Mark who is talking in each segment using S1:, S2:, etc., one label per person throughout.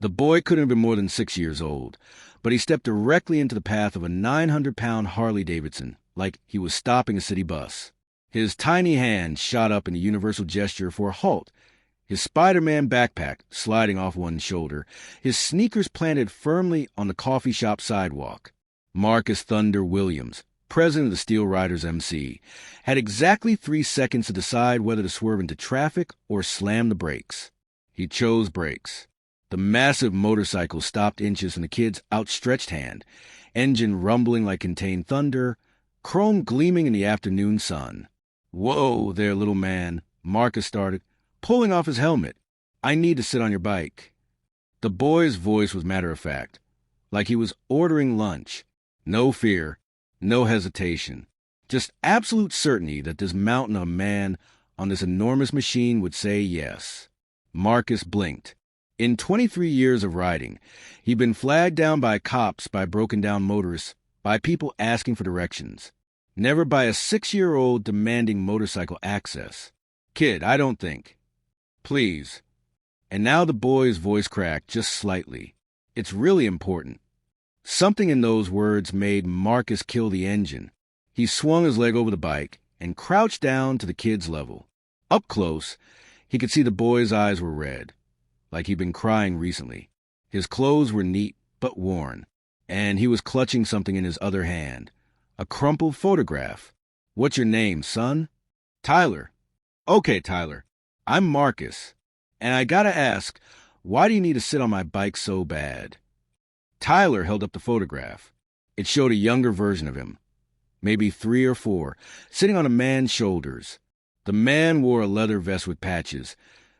S1: The boy couldn't have been more than 6 years old, but he stepped directly into the path of a 900-pound Harley-Davidson, like he was stopping a city bus. His tiny hand shot up in a universal gesture for a halt, his Spider-Man backpack sliding off one shoulder, his sneakers planted firmly on the coffee shop sidewalk. Marcus Thunder Williams, president of the Steel Riders MC, had exactly 3 seconds to decide whether to swerve into traffic or slam the brakes. He chose brakes. The massive motorcycle stopped inches from the kid's outstretched hand, engine rumbling like contained thunder, chrome gleaming in the afternoon sun. "Whoa there, little man," Marcus started, pulling off his helmet. "I need to sit on your bike." The boy's voice was matter-of-fact, like he was ordering lunch. No fear, no hesitation, just absolute certainty that this mountain of a man on this enormous machine would say yes. Marcus blinked. In 23 years of riding, he'd been flagged down by cops, by broken-down motorists, by people asking for directions. Never by a 6-year-old demanding motorcycle access. "Kid, I don't think. Please." And now the boy's voice cracked just slightly. "It's really important." Something in those words made Marcus kill the engine. He swung his leg over the bike and crouched down to the kid's level. Up close, he could see the boy's eyes were red, like he'd been crying recently. His clothes were neat but worn, and he was clutching something in his other hand, a crumpled photograph. "What's your name, son?" "Tyler." "Okay, Tyler. I'm Marcus, and I gotta ask, why do you need to sit on my bike so bad?" Tyler held up the photograph. It showed a younger version of him, maybe 3 or 4, sitting on a man's shoulders. The man wore a leather vest with patches,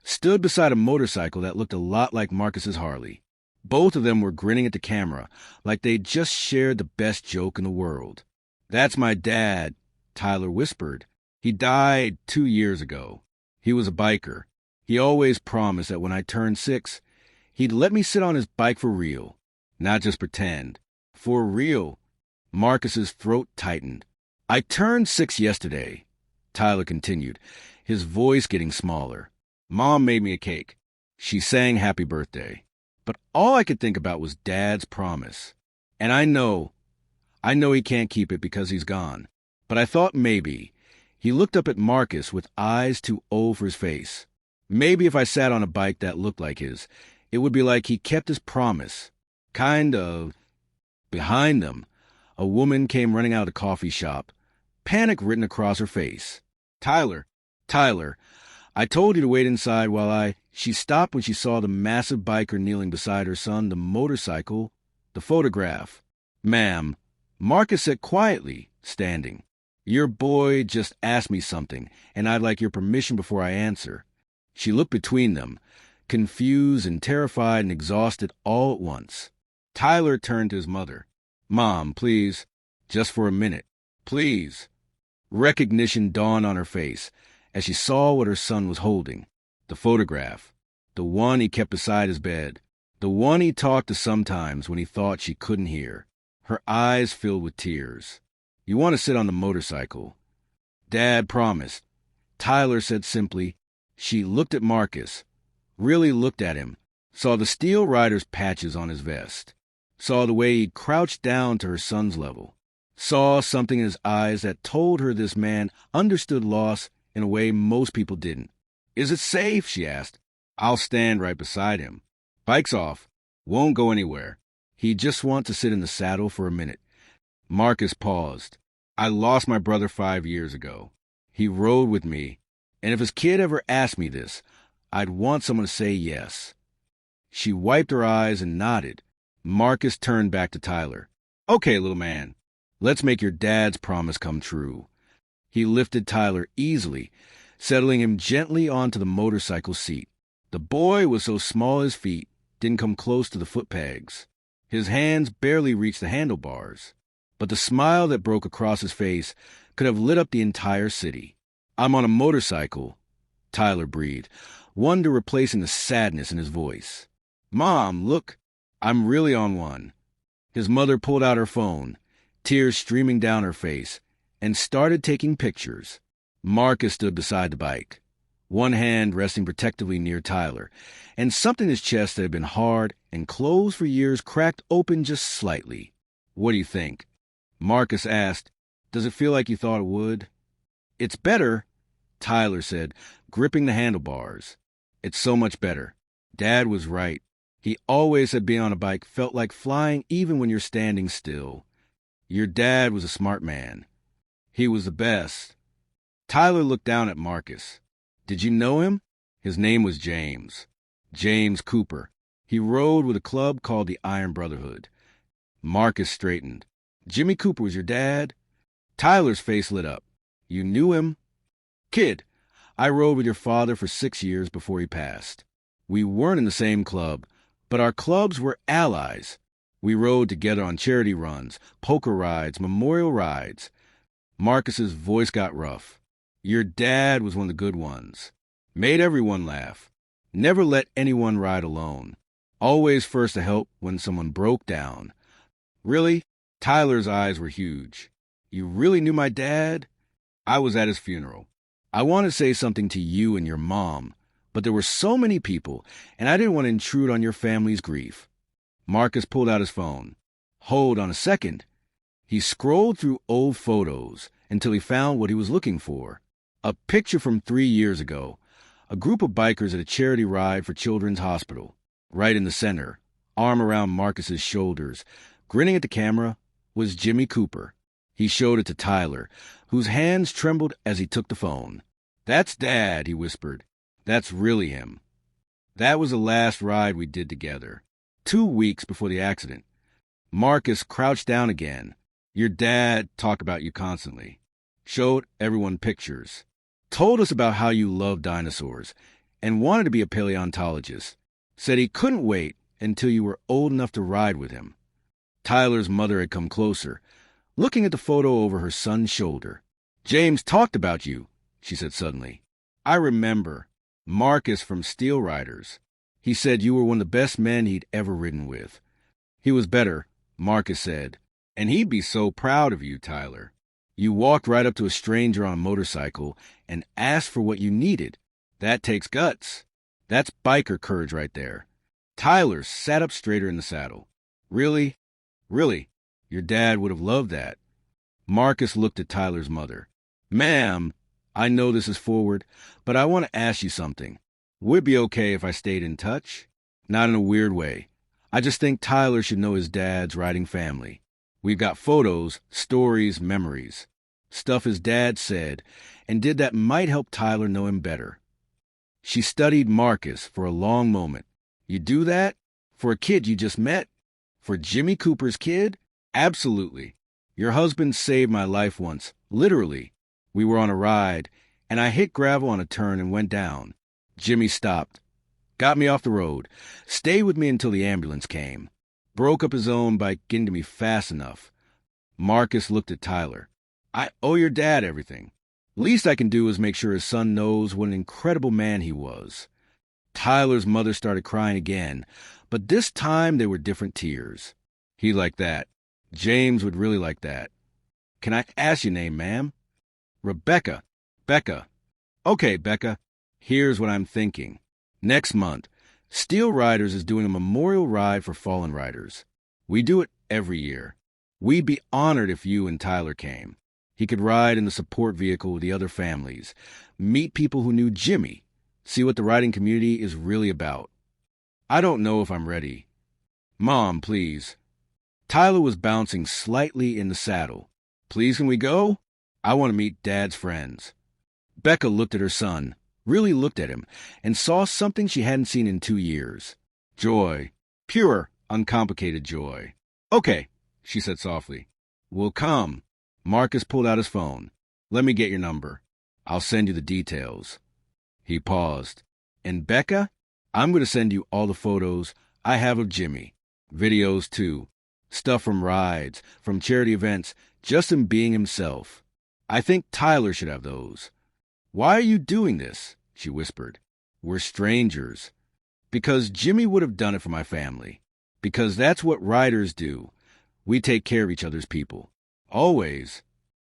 S1: stood beside a motorcycle that looked a lot like Marcus's Harley. Both of them were grinning at the camera, like they'd just shared the best joke in the world. "That's my dad," Tyler whispered. "He died 2 years ago. He was a biker. He always promised that when I turned 6, he'd let me sit on his bike for real. Not just pretend. For real." Marcus's throat tightened. "I turned 6 yesterday," Tyler continued, his voice getting smaller. "Mom made me a cake. She sang happy birthday. But all I could think about was Dad's promise. And I know he can't keep it because he's gone. But I thought maybe." He looked up at Marcus with eyes too old for his face. "Maybe if I sat on a bike that looked like his, it would be like he kept his promise. Kind of." Behind them, a woman came running out of the coffee shop, panic written across her face. Tyler, I told you to wait inside while I..." She stopped when she saw the massive biker kneeling beside her son, the motorcycle, the photograph. "Ma'am," Marcus said quietly, standing. "Your boy just asked me something, and I'd like your permission before I answer." She looked between them, confused and terrified and exhausted all at once. Tyler turned to his mother. "Mom, please, just for a minute. Please." Recognition dawned on her face as she saw what her son was holding. The photograph. The one he kept beside his bed. The one he talked to sometimes when he thought she couldn't hear. Her eyes filled with tears. "You want to sit on the motorcycle?" "Dad promised," Tyler said simply. She looked at Marcus, really looked at him, saw the Steel Riders patches on his vest, saw the way he crouched down to her son's level, saw something in his eyes that told her this man understood loss in a way most people didn't. "Is it safe?" she asked. "I'll stand right beside him. Bike's off. Won't go anywhere. He just wants to sit in the saddle for a minute." Marcus paused. "I lost my brother 5 years ago. He rode with me, and if his kid ever asked me this, I'd want someone to say yes." She wiped her eyes and nodded. Marcus turned back to Tyler. "Okay, little man, let's make your dad's promise come true." He lifted Tyler easily, settling him gently onto the motorcycle seat. The boy was so small his feet didn't come close to the foot pegs. His hands barely reached the handlebars. But the smile that broke across his face could have lit up the entire city. "I'm on a motorcycle," Tyler breathed, wonder replacing the sadness in his voice. "Mom, look, I'm really on one." His mother pulled out her phone, tears streaming down her face, and started taking pictures. Marcus stood beside the bike, one hand resting protectively near Tyler, and something in his chest that had been hard and closed for years cracked open just slightly. "What do you think?" Marcus asked. "Does it feel like you thought it would?" "It's better," Tyler said, gripping the handlebars. "It's so much better. Dad was right. He always said being on a bike felt like flying even when you're standing still. Your dad was a smart man. He was the best." Tyler looked down at Marcus. "Did you know him?" His name was James. James Cooper. He rode with a club called the Brotherhood. Marcus straightened. "Jimmy Cooper was your dad?" Tyler's face lit up. "You knew him?" "Kid, I rode with your father for 6 years before he passed. We weren't in the same club, but our clubs were allies. We rode together on charity runs, poker rides, memorial rides." Marcus's voice got rough. "Your dad was one of the good ones. Made everyone laugh. Never let anyone ride alone. Always first to help when someone broke down." "Really?" Tyler's eyes were huge. "You really knew my dad?" "I was at his funeral. I wanted to say something to you and your mom, but there were so many people, and I didn't want to intrude on your family's grief." Marcus pulled out his phone. "Hold on a second." He scrolled through old photos until he found what he was looking for. A picture from 3 years ago. A group of bikers at a charity ride for Children's Hospital. Right in the center, arm around Marcus's shoulders, grinning at the camera, was Jimmy Cooper. He showed it to Tyler, whose hands trembled as he took the phone. "That's Dad," he whispered. "That's really him. That was the last ride we did together. 2 weeks before the accident." Marcus crouched down again. "Your dad talked about you constantly. Showed everyone pictures. Told us about how you loved dinosaurs and wanted to be a paleontologist. Said he couldn't wait until you were old enough to ride with him." Tyler's mother had come closer, looking at the photo over her son's shoulder. "James talked about you," she said suddenly. "I remember. Marcus from Steel Riders. He said you were one of the best men he'd ever ridden with." "He was better," Marcus said. "And he'd be so proud of you, Tyler. You walked right up to a stranger on a motorcycle and asked for what you needed. That takes guts. That's biker courage right there." Tyler sat up straighter in the saddle. "Really? Really? Your dad would have loved that." Marcus looked at Tyler's mother. "Ma'am, I know this is forward, but I want to ask you something. Would it be okay if I stayed in touch? Not in a weird way. I just think Tyler should know his dad's riding family. We've got photos, stories, memories. Stuff his dad said and did that might help Tyler know him better." She studied Marcus for a long moment. "You do that? For a kid you just met? For Jimmy Cooper's kid? Absolutely. Your husband saved my life once, literally. We were on a ride, and I hit gravel on a turn and went down. Jimmy stopped. Got me off the road. Stayed with me until the ambulance came. Broke up his own by getting to me fast enough." Marcus looked at Tyler. "I owe your dad everything. Least I can do is make sure his son knows what an incredible man he was." Tyler's mother started crying again, but this time they were different tears. "He liked that. James would really like that. Can I ask your name, ma'am?" "Rebecca." "Becca. Okay, Becca. Here's what I'm thinking. Next month, Steel Riders is doing a memorial ride for fallen riders. We do it every year. We'd be honored if you and Tyler came. He could ride in the support vehicle with the other families, meet people who knew Jimmy, see what the riding community is really about. I don't know if I'm ready. Mom, please." Tyler was bouncing slightly in the saddle. "Please, can we go? I want to meet Dad's friends." Becca looked at her son, really looked at him, and saw something she hadn't seen in 2 years. Joy. Pure, uncomplicated joy. "Okay," she said softly. "We'll come." Marcus pulled out his phone. "Let me get your number. I'll send you the details." He paused. "And Becca, I'm going to send you all the photos I have of Jimmy. Videos, too. Stuff from rides, from charity events, just him being himself. I think Tyler should have those." "Why are you doing this?" she whispered. "We're strangers." "Because Jimmy would have done it for my family. Because that's what riders do. We take care of each other's people. Always."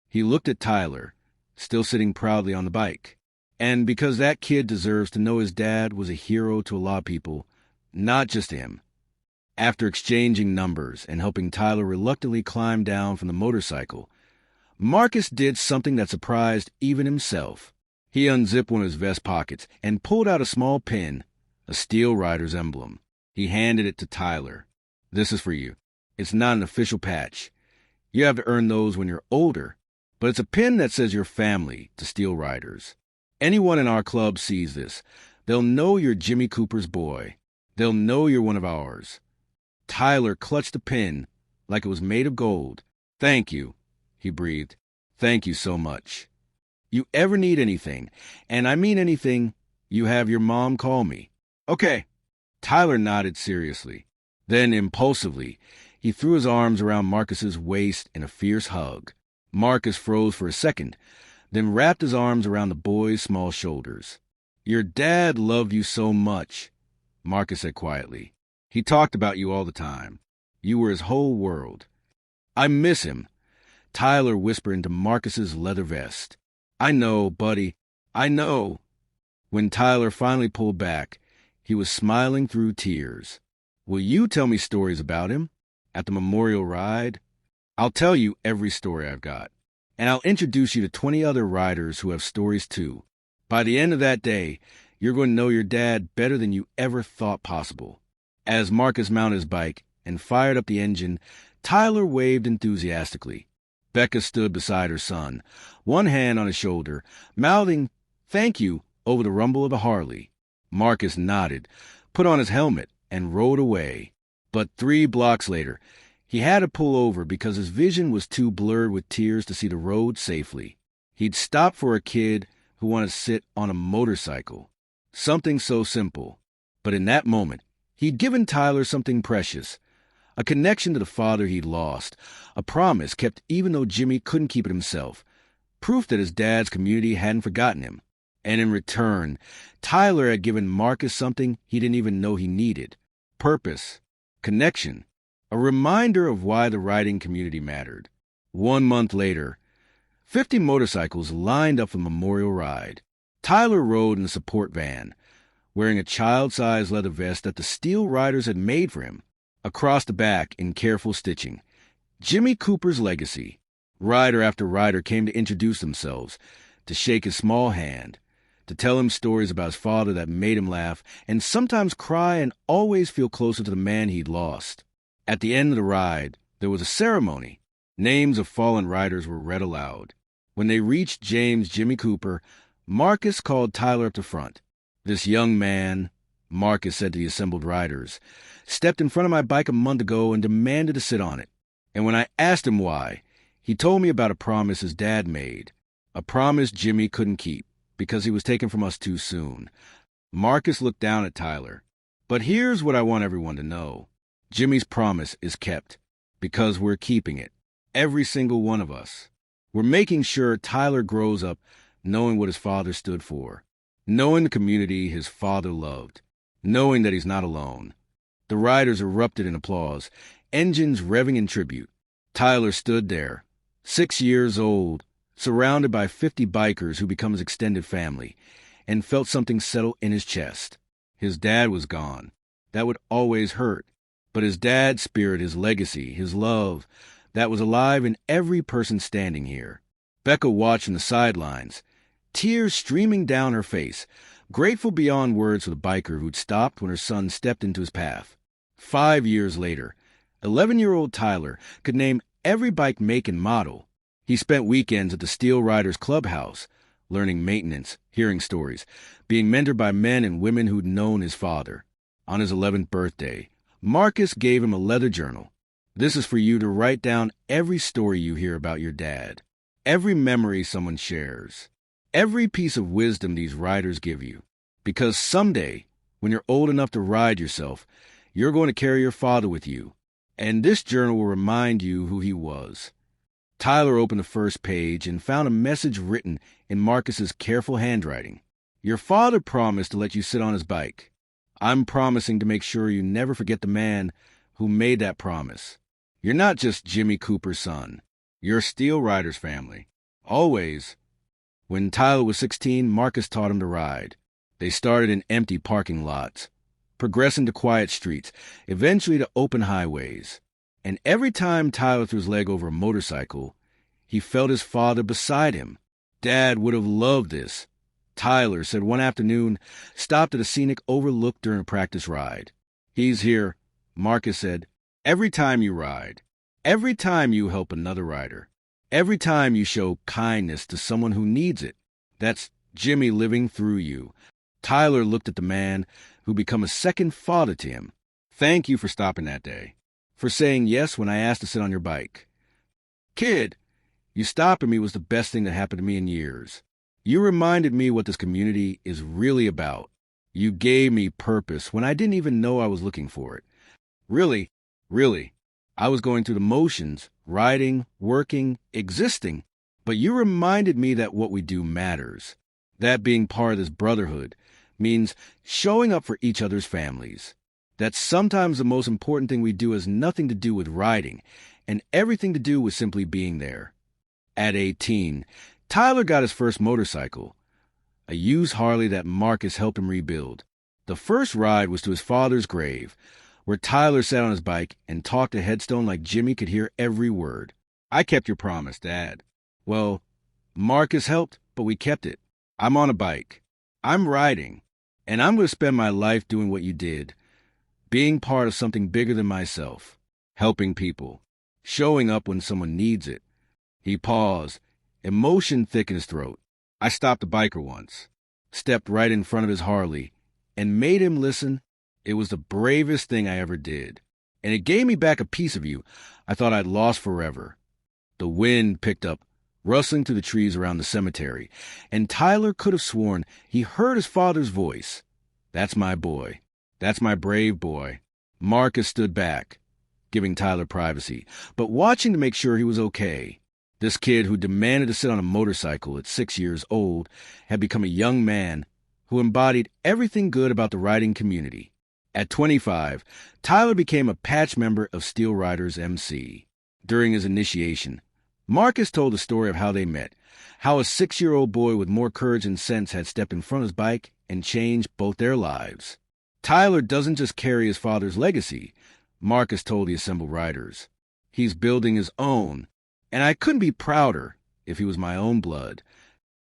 S1: He looked at Tyler, still sitting proudly on the bike. And because that kid deserves to know his dad was a hero to a lot of people, not just him. After exchanging numbers and helping Tyler reluctantly climb down from the motorcycle, Marcus did something that surprised even himself. He unzipped one of his vest pockets and pulled out a small pin, a Steel Rider's emblem. He handed it to Tyler. "This is for you. It's not an official patch. You have to earn those when you're older, but it's a pin that says you're family to Steel Riders. Anyone in our club sees this. They'll know you're Jimmy Cooper's boy. They'll know you're one of ours." Tyler clutched the pin like it was made of gold. "Thank you," he breathed. "Thank you so much. You ever need anything, and I mean anything, you have your mom call me." "Okay." Tyler nodded seriously. Then, impulsively, he threw his arms around Marcus's waist in a fierce hug. Marcus froze for a second, then wrapped his arms around the boy's small shoulders. "Your dad loved you so much," Marcus said quietly. "He talked about you all the time. You were his whole world." "I miss him," Tyler whispered into Marcus's leather vest. "I know, buddy. I know." When Tyler finally pulled back, he was smiling through tears. "Will you tell me stories about him? At the memorial ride?" "I'll tell you every story I've got. And I'll introduce you to 20 other riders who have stories too. By the end of that day, you're going to know your dad better than you ever thought possible." As Marcus mounted his bike and fired up the engine, Tyler waved enthusiastically. Becca stood beside her son, one hand on his shoulder, mouthing "thank you" over the rumble of the Harley. Marcus nodded, put on his helmet, and rode away. But 3 blocks later, he had to pull over because his vision was too blurred with tears to see the road safely. He'd stopped for a kid who wanted to sit on a motorcycle. Something so simple. But in that moment, he'd given Tyler something precious. A connection to the father he'd lost. A promise kept even though Jimmy couldn't keep it himself. Proof that his dad's community hadn't forgotten him. And in return, Tyler had given Marcus something he didn't even know he needed. Purpose. Connection. A reminder of why the riding community mattered. 1 month later, 50 motorcycles lined up for the memorial ride. Tyler rode in a support van, wearing a child-sized leather vest that the Steel Riders had made for him. Across the back, in careful stitching, Jimmy Cooper's legacy. Rider after rider came to introduce themselves, to shake his small hand, to tell him stories about his father that made him laugh and sometimes cry and always feel closer to the man he'd lost. At the end of the ride, there was a ceremony. Names of fallen riders were read aloud. When they reached James Jimmy Cooper, Marcus called Tyler up to front. "This young man," Marcus said to the assembled riders, "stepped in front of my bike a month ago and demanded to sit on it. And when I asked him why, he told me about a promise his dad made. A promise Jimmy couldn't keep because he was taken from us too soon." Marcus looked down at Tyler. "But here's what I want everyone to know. Jimmy's promise is kept because we're keeping it. Every single one of us. We're making sure Tyler grows up knowing what his father stood for, knowing the community his father loved, knowing that he's not alone." The riders erupted in applause, engines revving in tribute. Tyler stood there, 6 years old, surrounded by 50 bikers who become his extended family, and felt something settle in his chest. His dad was gone. That would always hurt. But his dad's spirit, his legacy, his love, that was alive in every person standing here. Becca watched from the sidelines, tears streaming down her face, grateful beyond words for the biker who'd stopped when her son stepped into his path. 5 years later, 11-year-old Tyler could name every bike make and model. He spent weekends at the Steel Riders Clubhouse, learning maintenance, hearing stories, being mentored by men and women who'd known his father. On his 11th birthday, Marcus gave him a leather journal. "This is for you to write down every story you hear about your dad, every memory someone shares, every piece of wisdom these riders give you. Because someday, when you're old enough to ride yourself, you're going to carry your father with you. And this journal will remind you who he was." Tyler opened the first page and found a message written in Marcus's careful handwriting. "Your father promised to let you sit on his bike. I'm promising to make sure you never forget the man who made that promise. You're not just Jimmy Cooper's son. You're Steel Riders family. Always." When Tyler was 16, Marcus taught him to ride. They started in empty parking lots, progressing to quiet streets, eventually to open highways. And every time Tyler threw his leg over a motorcycle, he felt his father beside him. Dad would have loved this. Tyler said one afternoon, stopped at a scenic overlook during a practice ride. He's here, Marcus said. Every time you ride, every time you help another rider, every time you show kindness to someone who needs it, that's Jimmy living through you. Tyler looked at the man who become a second father to him. Thank you for stopping that day, for saying yes when I asked to sit on your bike. Kid, you stopping me was the best thing that happened to me in years. You reminded me what this community is really about. You gave me purpose when I didn't even know I was looking for it. Really, I was going through the motions, riding, working, existing, but you reminded me that what we do matters. That being part of this brotherhood means showing up for each other's families. That sometimes the most important thing we do has nothing to do with riding and everything to do with simply being there. At 18, Tyler got his first motorcycle, a used Harley that Marcus helped him rebuild. The first ride was to his father's grave, where Tyler sat on his bike and talked to headstone like Jimmy could hear every word. I kept your promise, Dad. Well, Marcus helped, but we kept it. I'm on a bike. I'm riding. And I'm going to spend my life doing what you did, being part of something bigger than myself, helping people, showing up when someone needs it. He paused, emotion thick in his throat. I stopped a biker once, stepped right in front of his Harley, and made him listen. It was the bravest thing I ever did, and it gave me back a piece of you I thought I'd lost forever. The wind picked up, rustling through the trees around the cemetery, and Tyler could have sworn he heard his father's voice. That's my boy. That's my brave boy. Marcus stood back, giving Tyler privacy, but watching to make sure he was okay. This kid who demanded to sit on a motorcycle at 6 years old had become a young man who embodied everything good about the riding community. At 25, Tyler became a patch member of Steel Riders MC. During his initiation, Marcus told the story of how they met, how a 6-year-old boy with more courage and sense had stepped in front of his bike and changed both their lives. Tyler doesn't just carry his father's legacy, Marcus told the assembled riders. He's building his own, and I couldn't be prouder if he was my own blood.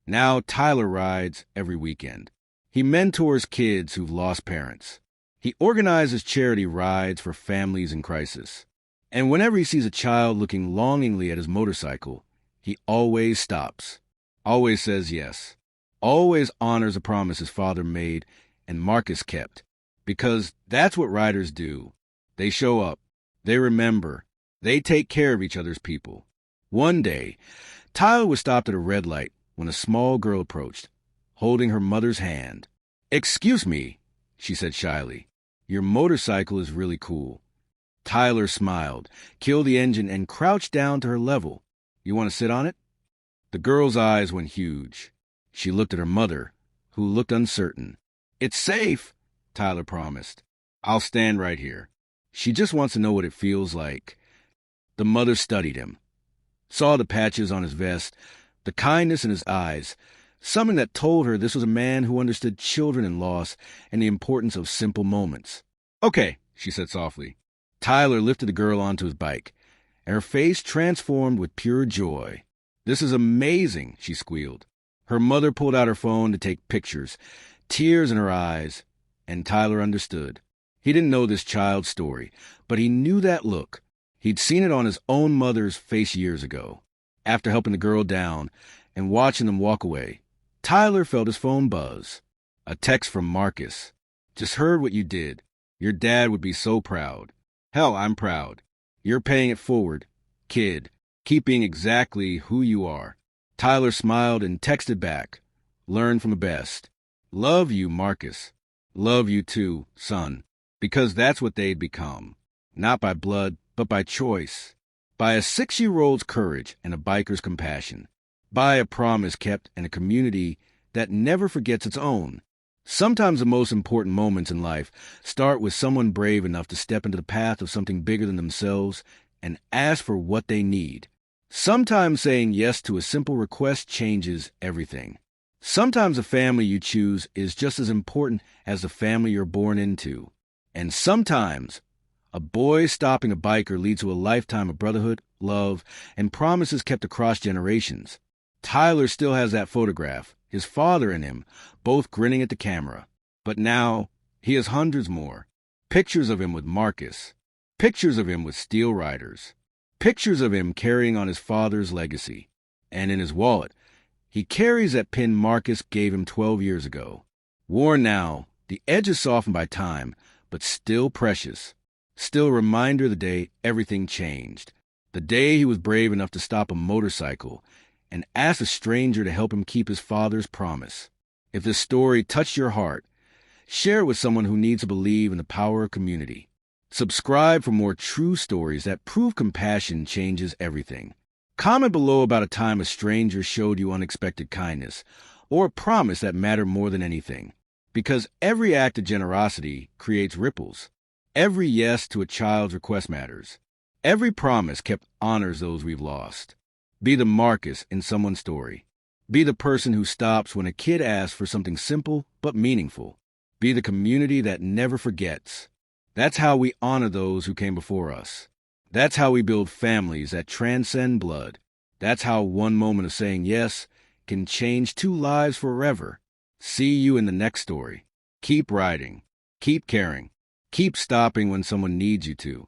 S1: Now Tyler rides every weekend. He mentors kids who've lost parents. He organizes charity rides for families in crisis. And whenever he sees a child looking longingly at his motorcycle, he always stops, always says yes, always honors a promise his father made and Marcus kept. Because that's what riders do. They show up, they remember, they take care of each other's people. One day, Tyler was stopped at a red light when a small girl approached, holding her mother's hand. "Excuse me," she said shyly. "Your motorcycle is really cool." Tyler smiled, killed the engine, and crouched down to her level. "You want to sit on it?" The girl's eyes went huge. She looked at her mother, who looked uncertain. "It's safe," Tyler promised. "I'll stand right here. She just wants to know what it feels like." The mother studied him, saw the patches on his vest, the kindness in his eyes, something that told her this was a man who understood children and loss and the importance of simple moments. "Okay," she said softly. Tyler lifted the girl onto his bike, and her face transformed with pure joy. "This is amazing," she squealed. Her mother pulled out her phone to take pictures, tears in her eyes, and Tyler understood. He didn't know this child's story, but he knew that look. He'd seen it on his own mother's face years ago. After helping the girl down and watching them walk away, Tyler felt his phone buzz. A text from Marcus. "Just heard what you did. Your dad would be so proud." "Hell, I'm proud. You're paying it forward. Kid, keep being exactly who you are." Tyler smiled and texted back. "Learn from the best. Love you, Marcus. Love you too, son." Because that's what they'd become. Not by blood, but by choice. By a 6-year-old's courage and a biker's compassion. By a promise kept and a community that never forgets its own. Sometimes the most important moments in life start with someone brave enough to step into the path of something bigger than themselves and ask for what they need. Sometimes saying yes to a simple request changes everything. Sometimes the family you choose is just as important as the family you're born into. And sometimes a boy stopping a biker leads to a lifetime of brotherhood, love, and promises kept across generations. Tyler still has that photograph, his father and him, both grinning at the camera. But now, he has hundreds more. Pictures of him with Marcus. Pictures of him with Steel Riders. Pictures of him carrying on his father's legacy. And in his wallet, he carries that pin Marcus gave him 12 years ago. Worn now, the edge is softened by time, but still precious. Still a reminder of the day everything changed. The day he was brave enough to stop a motorcycle and ask a stranger to help him keep his father's promise. If this story touched your heart, share it with someone who needs to believe in the power of community. Subscribe for more true stories that prove compassion changes everything. Comment below about a time a stranger showed you unexpected kindness, or a promise that mattered more than anything. Because every act of generosity creates ripples. Every yes to a child's request matters. Every promise kept honors those we've lost. Be the Marcus in someone's story. Be the person who stops when a kid asks for something simple but meaningful. Be the community that never forgets. That's how we honor those who came before us. That's how we build families that transcend blood. That's how one moment of saying yes can change two lives forever. See you in the next story. Keep riding. Keep caring. Keep stopping when someone needs you to.